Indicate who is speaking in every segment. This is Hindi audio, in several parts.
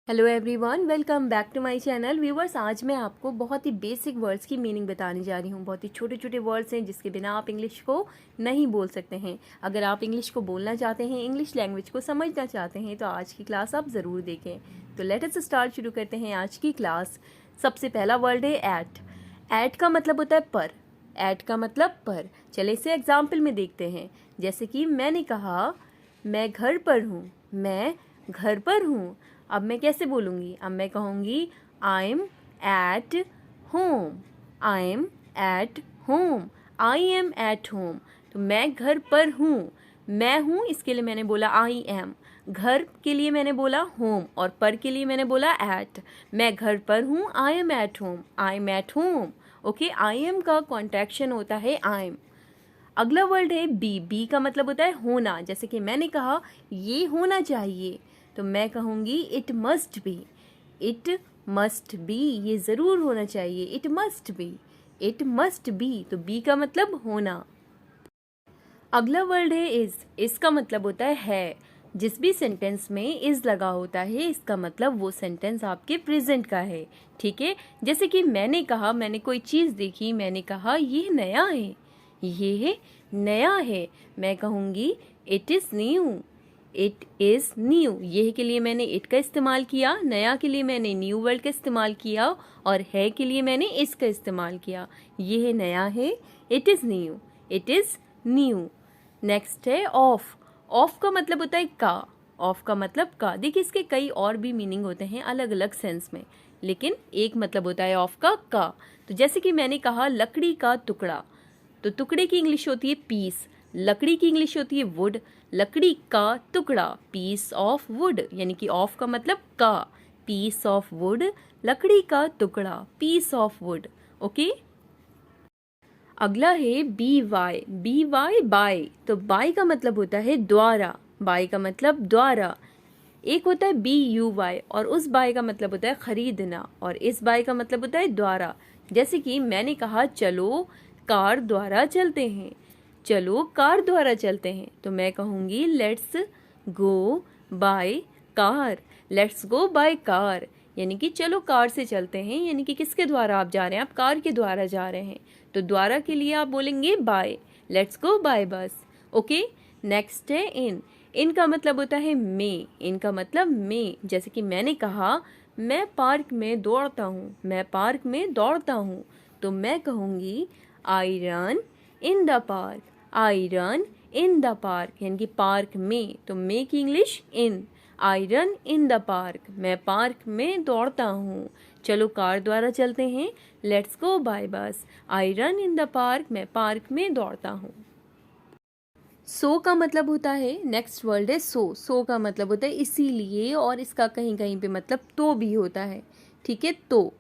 Speaker 1: Hello everyone, welcome back to my channel. Viewers, आज मैं आपको बहुत ही बेसिक वर्ड्स की मीनिंग बताने जा रही हूँ। बहुत ही छोटे छोटे वर्ड्स हैं जिसके बिना आप इंग्लिश को नहीं बोल सकते हैं। अगर आप इंग्लिश को बोलना चाहते हैं, इंग्लिश लैंग्वेज को समझना चाहते हैं, तो आज की क्लास आप ज़रूर देखें। तो लेट अस स्टार्ट, शुरू करते हैं आज की क्लास। सबसे पहला वर्ड है ऐट। ऐट का मतलब होता है पर। ऐट का मतलब पर। चले इसे एग्जाम्पल में देखते हैं। जैसे कि मैंने कहा मैं घर पर हूँ, मैं घर पर हूँ। अब मैं कैसे बोलूँगी? अब मैं कहूँगी I am at home. I am at home. I am at home. तो मैं घर पर हूँ। मैं हूँ इसके लिए मैंने बोला आई एम। घर के लिए मैंने बोला होम और पर के लिए मैंने बोला एट। मैं घर पर हूँ, I am at home. I am at home. Okay, I am का कॉन्ट्रैक्शन होता है आई एम। अगला वर्ड है बी। बी का मतलब होता है होना। जैसे कि मैंने कहा ये होना चाहिए, तो मैं कहूँगी it must be. It must be, ये ज़रूर होना चाहिए। It must be. It must be, तो बी का मतलब होना। अगला वर्ड है इज़। इज़ का मतलब होता है। जिस भी सेंटेंस में इज़ लगा होता है, इसका मतलब वो सेंटेंस आपके प्रेजेंट का है। ठीक है, जैसे कि मैंने कहा, मैंने कोई चीज़ देखी, मैंने कहा ये नया है, ये नया है। मैं कहूँगी it is new. It is new. यह के लिए मैंने इट का इस्तेमाल किया, नया के लिए मैंने न्यू वर्ड का इस्तेमाल किया, और है के लिए मैंने इस का इस्तेमाल किया। यह नया है, it is new. It is new. Next है ऑफ। ऑफ का मतलब होता है का। ऑफ का मतलब का। देखिए, इसके कई और भी मीनिंग होते हैं अलग अलग सेंस में, लेकिन एक मतलब होता है ऑफ का। तो जैसे कि मैंने कहा लकड़ी का टुकड़ा, तो टुकड़े की इंग्लिश होती है पीस। लकड़ी की इंग्लिश होती है वुड। लकड़ी का टुकड़ा, पीस ऑफ वुड, यानी कि ऑफ का मतलब का। पीस ऑफ वुड, लकड़ी का टुकड़ा, पीस ऑफ वुड। ओके, अगला है B Y. B Y by. तो बाय का मतलब होता है द्वारा। बाय का मतलब द्वारा। एक होता है बी यू वाई, और उस बाय का मतलब होता है खरीदना, और इस बाय का मतलब होता है द्वारा। जैसे कि मैंने कहा चलो कार द्वारा चलते हैं। चलो कार द्वारा चलते हैं, तो मैं कहूँगी let's go by car. Let's go by car, यानी कि चलो कार से चलते हैं। यानी कि किसके द्वारा आप जा रहे हैं? आप कार के द्वारा जा रहे हैं, तो द्वारा के लिए आप बोलेंगे बाय। लेट्स गो बाय बस। ओके, नेक्स्ट है इन। इन का मतलब होता है में। इनका मतलब में। जैसे कि मैंने कहा मैं पार्क में दौड़ता हूँ। मैं पार्क में दौड़ता हूँ, तो मैं कहूँगी I run in the park. I run in the park, यानी कि पार्क में। तो में की English in. I run in the park, मैं पार्क में दौड़ता हूँ। चलो कार द्वारा चलते हैं, लेट्स गो बाय बस। I run in the park, मैं पार्क में दौड़ता हूँ। सो का मतलब होता है, नेक्स्ट वर्ड है सो। सो का मतलब होता है इसीलिए, और इसका कहीं कहीं पे मतलब तो भी होता है। ठीक है, तो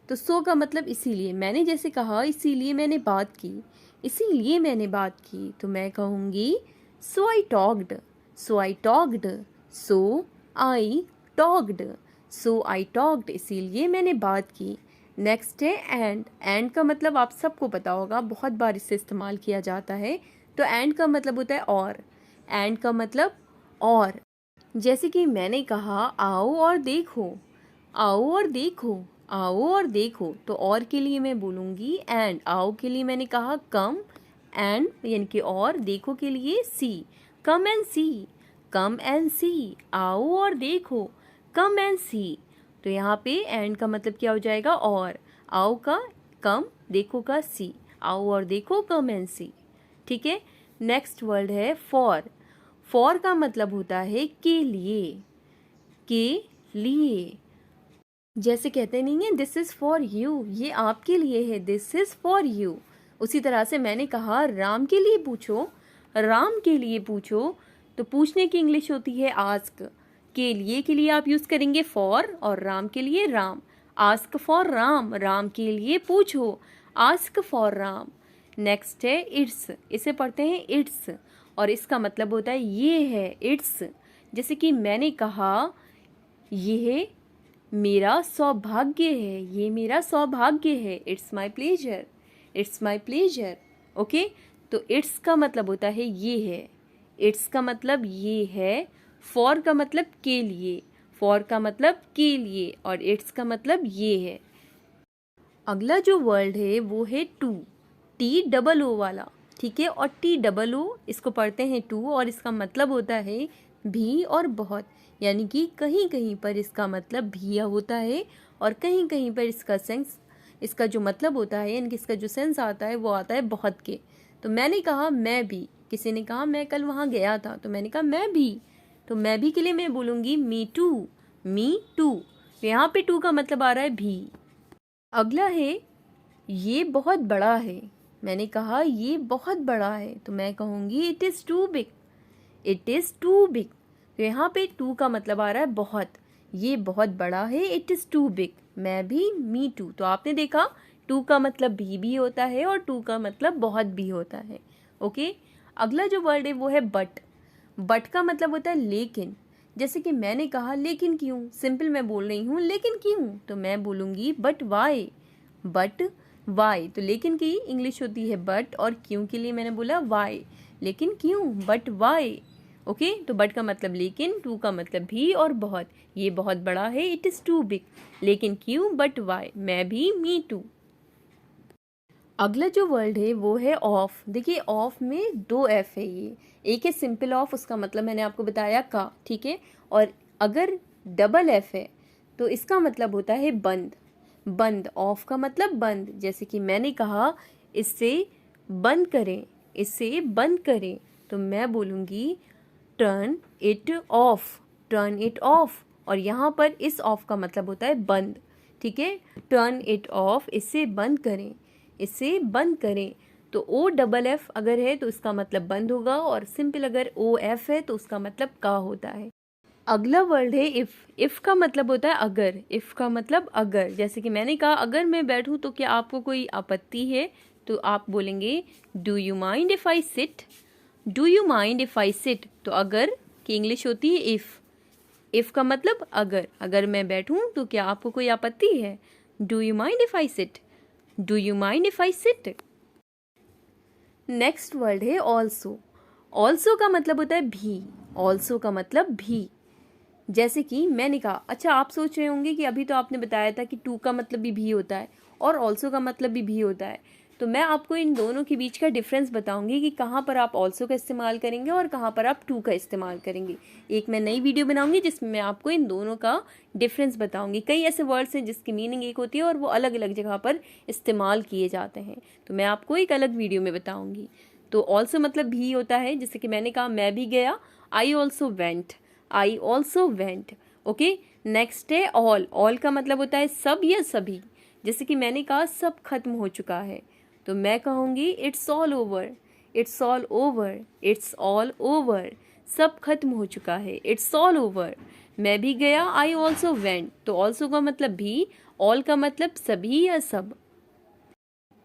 Speaker 1: सो का मतलब इसीलिए। मैंने जैसे कहा इसीलिए मैंने बात की, इसीलिए मैंने बात की, तो मैं कहूँगी so I talked. So I talked. So I talked. So I talked, इसीलिए मैंने बात की। नेक्स्ट है एंड। एंड का मतलब आप सबको पता होगा, बहुत बार इससे इस्तेमाल किया जाता है। तो एंड का मतलब होता है और। एंड का मतलब और। जैसे कि मैंने कहा आओ और देखो। आओ और देखो। आओ और देखो, तो और के लिए मैं बोलूँगी एंड। आओ के लिए मैंने कहा कम एंड, यानी कि और। देखो के लिए सी। Come and C. Come and सी। आओ और देखो, कम एंड सी। तो यहाँ पे एंड का मतलब क्या हो जाएगा? और। आओ का कम, देखो का सी। आओ और देखो, कम एंड सी। ठीक है, नेक्स्ट वर्ड है फॉर। फॉर का मतलब होता है के लिए। के लिए। जैसे कहते नहीं है दिस इज़ फॉर यू, ये आपके लिए है, दिस इज़ फॉर यू। उसी तरह से मैंने कहा राम के लिए पूछो। राम के लिए पूछो, तो पूछने की इंग्लिश होती है आस्क। के लिए आप यूज़ करेंगे फॉर, और राम के लिए राम। आस्क फॉर राम, राम के लिए पूछो। Ask for Ram. नेक्स्ट है इट्स। इसे पढ़ते हैं इट्स, और इसका मतलब होता है ये है, इट्स। जैसे कि मैंने कहा यह मेरा सौभाग्य है। ये मेरा सौभाग्य है। It's my pleasure. It's my pleasure. Okay, तो इट्स का मतलब होता है ये है। इट्स का मतलब ये है। फॉर का मतलब के लिए। फॉर का मतलब के लिए और इट्स का मतलब ये है। अगला जो वर्ड है वो है टू, TOO वाला, ठीक है। और TOO इसको पढ़ते हैं टू, और इसका मतलब होता है भी और बहुत, यानी कि कहीं कहीं पर इसका मतलब भी होता है और कहीं कहीं पर इसका जो मतलब होता है, यानी कि इसका जो सेंस आता है वो आता है बहुत के। तो मैंने कहा मैं भी, किसी ने कहा मैं कल वहाँ गया था, तो मैंने कहा मैं भी, तो मैं भी के लिए मैं बोलूँगी मी टू, मी टू। तो यहाँ पे टू का मतलब आ रहा है भी। अगला है ये बहुत बड़ा है, मैंने कहा ये बहुत बड़ा है, तो मैं कहूँगी it is too big, it is too big. तो यहाँ पे टू का मतलब आ रहा है बहुत, ये बहुत बड़ा है, इट इज़ टू बिग। मैं भी, मी टू। तो आपने देखा टू का मतलब भी होता है और टू का मतलब बहुत भी होता है। ओके, अगला जो वर्ड है वो है बट। बट का मतलब होता है लेकिन। जैसे कि मैंने कहा लेकिन क्यों, सिंपल मैं बोल रही हूँ लेकिन क्यों, तो मैं बोलूँगी बट वाई, बट वाई। तो लेकिन की इंग्लिश होती है बट, और क्यों के लिए मैंने बोला वाई, लेकिन क्यों, बट वाई। ओके, तो बट का मतलब लेकिन, टू का मतलब भी और बहुत। ये बहुत बड़ा है, इट इज़ टू बिग, लेकिन क्यों, बट वाई। मैं भी, मी टू। अगला जो वर्ड है वो है ऑफ। देखिए ऑफ में दो एफ है, ये एक है सिंपल ऑफ, उसका मतलब मैंने आपको बताया का, ठीक है। और अगर डबल एफ है तो इसका मतलब होता है बंद, बंद। ऑफ का मतलब बंद। जैसे कि मैंने कहा इससे बंद करें, इससे बंद करें, तो मैं बोलूँगी turn it of, turn it of. और यहाँ पर इस ऑफ का मतलब होता है बंद, ठीक है। टर्न इट ऑफ, इससे बंद करें, इसे बंद करें। तो OFF अगर है तो इसका मतलब बंद होगा, और सिंपल अगर OF है तो उसका मतलब का होता है। अगला वर्ड है इफ़। इफ़ का मतलब होता है अगर, इफ़ का मतलब अगर। जैसे कि मैंने कहा अगर मैं बैठूं तो क्या आपको कोई आपत्ति है, तो आप बोलेंगे do you mind if I sit, do you mind if I sit. तो अगर की इंग्लिश होती है इफ़, इफ़ का मतलब अगर, अगर मैं बैठूं तो क्या आपको कोई आपत्ति है, do you mind if I sit, do you mind if I sit. Next word है ऑल्सो। ऑल्सो का मतलब होता है भी, ऑल्सो का मतलब भी। जैसे कि मैंने कहा, अच्छा आप सोच रहे होंगे कि अभी तो आपने बताया था कि टू का मतलब भी होता है और ऑल्सो का मतलब भी होता है, तो मैं आपको इन दोनों के बीच का डिफरेंस बताऊंगी कि कहाँ पर आप ऑल्सो का इस्तेमाल करेंगे और कहाँ पर आप टू का इस्तेमाल करेंगे। एक मैं नई वीडियो बनाऊंगी जिसमें मैं आपको इन दोनों का डिफरेंस बताऊंगी। कई ऐसे वर्ड्स हैं जिसकी मीनिंग एक होती है और वो अलग अलग जगह पर इस्तेमाल किए जाते हैं, तो मैं आपको एक अलग वीडियो में बताऊँगी। तो ऑल्सो मतलब भी होता है, जैसे कि मैंने कहा मैं भी गया, I also went, I also went. Okay, next है ऑल। ऑल का मतलब होता है सब या सभी। जैसे कि मैंने कहा सब खत्म हो चुका है, तो मैं कहूँगी it's all over, it's all over, it's all over. सब खत्म हो चुका है, इट्स ऑल ओवर। मैं भी गया, आई ऑल्सो वेंट। तो ऑल्सो का मतलब भी, ऑल का मतलब सभी या सब।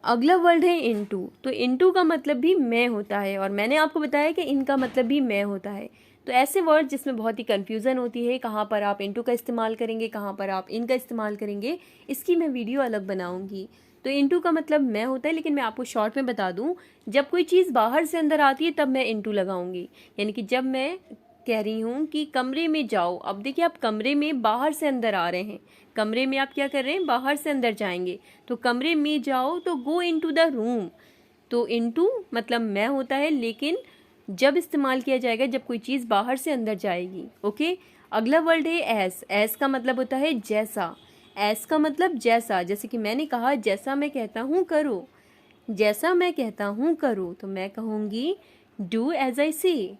Speaker 1: अगला वर्ड है इनटू। तो इनटू का मतलब भी मैं होता है, और मैंने आपको बताया कि इनका मतलब भी मैं होता है। तो ऐसे वर्ड जिसमें बहुत ही कन्फ्यूज़न होती है, कहाँ पर आप इनटू का इस्तेमाल करेंगे, कहाँ पर आप इनका इस्तेमाल करेंगे, इसकी मैं वीडियो अलग बनाऊंगी। तो इनटू का मतलब मैं होता है, लेकिन मैं आपको शॉर्ट में बता दूं, जब कोई चीज़ बाहर से अंदर आती है तब मैं इनटू लगाऊंगी। यानी कि जब मैं कह रही हूँ कि कमरे में जाओ, अब देखिए आप कमरे में बाहर से अंदर आ रहे हैं, कमरे में आप क्या कर रहे हैं, बाहर से अंदर जाएंगे। तो कमरे में जाओ तो गो इनटू द रूम। तो इनटू मतलब मैं होता है, लेकिन जब इस्तेमाल किया जाएगा जब कोई चीज़ बाहर से अंदर जाएगी। ओके, अगला वर्ड है एस। एस का मतलब होता है जैसा। एस का मतलब जैसा। जैसे कि मैंने कहा जैसा मैं कहता हूँ करो, जैसा मैं कहता हूँ करो, तो मैं कहूँगी डू एज आई से,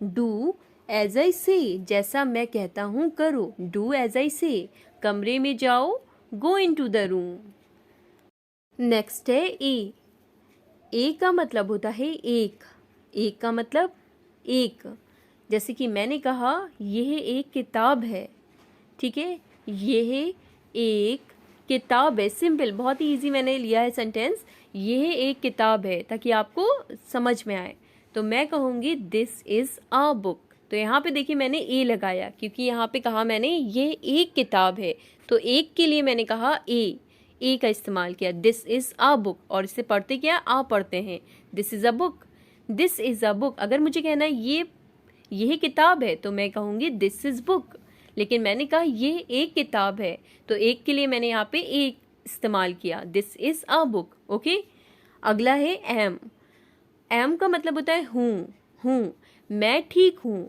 Speaker 1: डू एज आई से। जैसा मैं कहता हूँ करो, डू एज आई से। कमरे में जाओ, go into the room. Next है ए। ए का मतलब होता है एक। एक का मतलब एक। जैसे कि मैंने कहा यह एक किताब है, ठीक है, यह एक किताब है। सिंपल, बहुत ही इजी मैंने लिया है सेंटेंस, यह एक किताब है, ताकि आपको समझ में आए। तो मैं कहूँगी दिस इज़ अ बुक। तो यहाँ पे देखिए मैंने ए लगाया, क्योंकि यहाँ पे कहा मैंने ये एक किताब है, तो एक के लिए मैंने कहा ए का इस्तेमाल किया। दिस इज़ अ बुक, और इसे पढ़ते क्या, आ पढ़ते हैं, this is a book, this is a book. अगर मुझे कहना है ये किताब है, तो मैं कहूँगी दिस इज़ बुक। लेकिन मैंने कहा ये एक किताब है, तो एक के लिए मैंने यहाँ पे एक इस्तेमाल किया, this is a book. Okay, अगला है एम। एम का मतलब होता है हूँ, मैं ठीक हूँ,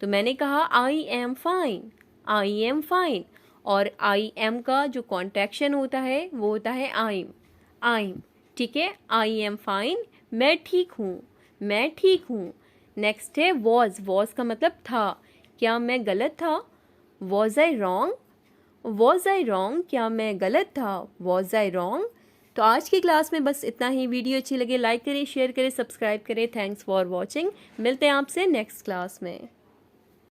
Speaker 1: तो मैंने कहा I am fine, I am fine. और आई एम का जो कॉन्ट्रैक्शन होता है वो होता है आइम। ठीक है, आई एम फाइन, मैं ठीक हूँ, मैं ठीक हूँ। नेक्स्ट है वॉज का मतलब था, क्या मैं गलत था, वॉज आई रॉन्ग, क्या मैं गलत था, वॉज आई रॉन्ग। तो आज की क्लास में बस इतना ही। वीडियो अच्छी लगे लाइक करें, शेयर करें, सब्सक्राइब करें। Thanks for watching. मिलते हैं आपसे नेक्स्ट क्लास में।